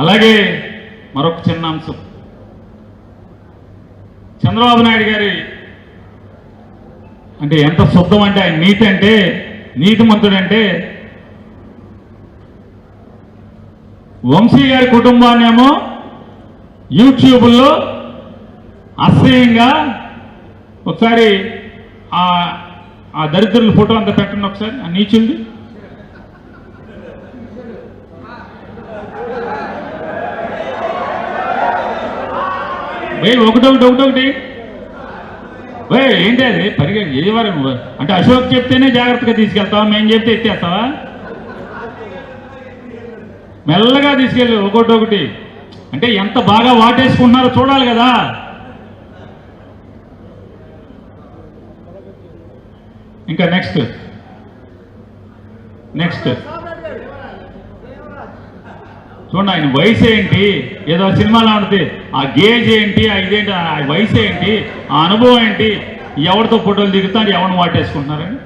అలాగే మరొక చిన్న అంశం, చంద్రబాబు నాయుడు గారి అంటే ఎంత శుద్ధం అంటే ఆయన నీతి అంటే నీతిమంతుడంటే వంశీ గారి కుటుంబాన్నేమో యూట్యూబ్లో అసహ్యంగా ఒకసారి ఆ దరిద్రుల ఫోటో అంతా పెట్టండి ఒకసారి, ఆ నీచుంది ఒకటొకటి ఏంటి అది పరిగెత్తి ఏ వారం అంటే అశోక్ చెప్తేనే జాగ్రత్తగా తీసుకెళ్తావా, మేము చెప్తే ఎత్తేస్తావా? మెల్లగా తీసుకెళ్ళి ఒకటి అంటే ఎంత బాగా వాటేసుకుంటున్నారో చూడాలి కదా. ఇంకా నెక్స్ట్ చూడండి, ఆయన వయసు ఏంటి, ఏదో సినిమాలో ఉంటుంది, ఆ గేజ్ ఏంటి, ఇదేంటి, ఆ వయసు ఏంటి, ఆ అనుభవం ఏంటి, ఎవరితో ఫోటోలు దిగుతాడు, ఎవరిని వాటేసుకుంటున్నారని.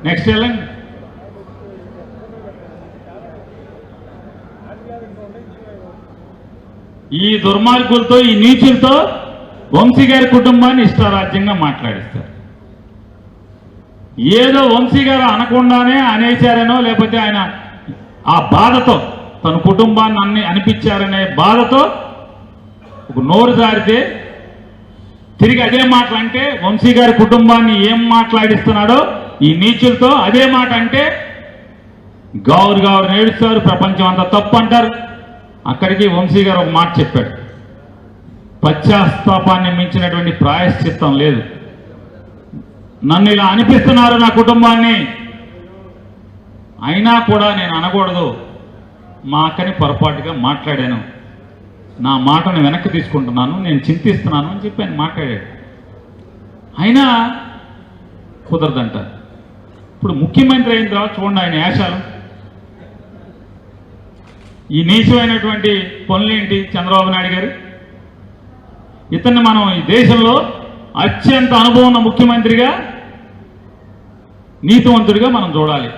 నెక్స్ట్ వెళ్ళండి. ఈ దుర్మార్గులతో ఈ నీచులతో వంశీ గారి కుటుంబాన్ని ఇష్టారాజ్యంగా మాట్లాడిస్తారు. ఏదో వంశీ గారు అనకుండానే అనేశారనో లేకపోతే ఆయన ఆ బాధతో తన కుటుంబాన్ని అనిపించారనే బాధతో ఒక నోరు జారితే తిరిగి అదే మాటలు అంటే వంశీ గారి కుటుంబాన్ని ఏం మాట్లాడిస్తున్నాడో ఈ నీచులతో అదే మాట అంటే గారు నేడుస్తారు, ప్రపంచం అంతా తప్పు అంటారు. అక్కడికి వంశీ గారు ఒక మాట చెప్పాడు, పశ్చాత్తాపాన్ని మించినటువంటి ప్రాయశ్చిత్తం లేదు. నన్ను ఇలా అనిపిస్తున్నారు నా కుటుంబాన్ని, అయినా కూడా నేను అనకూడదు, మా అక్కని పొరపాటుగా మాట్లాడాను, నా మాటను వెనక్కి తీసుకుంటున్నాను, నేను చింతిస్తున్నాను అని చెప్పి ఆయన మాట్లాడాడు. అయినా కుదరదంట. ఇప్పుడు ముఖ్యమంత్రి అయిన తర్వాత చూడండి ఆయన యాశాలు, ఈ నీచమైనటువంటి పనులేంటి చంద్రబాబు నాయుడు గారు. ఇతన్ని మనం ఈ దేశంలో అత్యంత అనుభవం ఉన్న ముఖ్యమంత్రిగా, నీతివంతుడిగా మనం చూడాలి.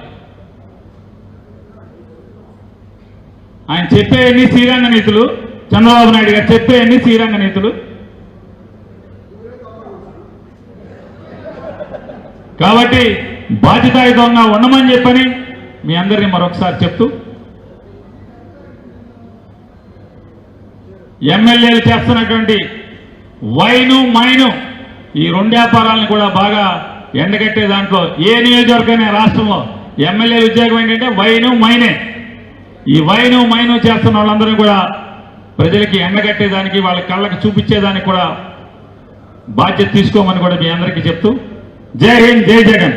ఆయన చెప్పేవన్నీ శ్రీరంగ నీతులు, చంద్రబాబు నాయుడు గారు చెప్పేవన్నీ శ్రీరంగ నీతులు. కాబట్టి బాధ్యతాయుతంగా ఉండమని చెప్పని మీ అందరినీ మరొకసారి చెప్తూ, ఎమ్మెల్యేలు చేస్తున్నటువంటి వైను మైను ఈ రెండు వ్యాపారాలను కూడా బాగా ఎండగట్టే దాంట్లో ఏ నియోజకవర్గమైన రాష్ట్రంలో ఎమ్మెల్యే ఉద్యోగం ఏంటంటే వైను మైనే. ఈ వైను మైను చేస్తున్న వాళ్ళందరూ కూడా ప్రజలకి ఎండగట్టేదానికి, వాళ్ళ కళ్ళకి చూపించేదానికి కూడా బాధ్యత తీసుకోమని కూడా మీ అందరికీ చెప్తూ, జై హింద్, జై జగన్.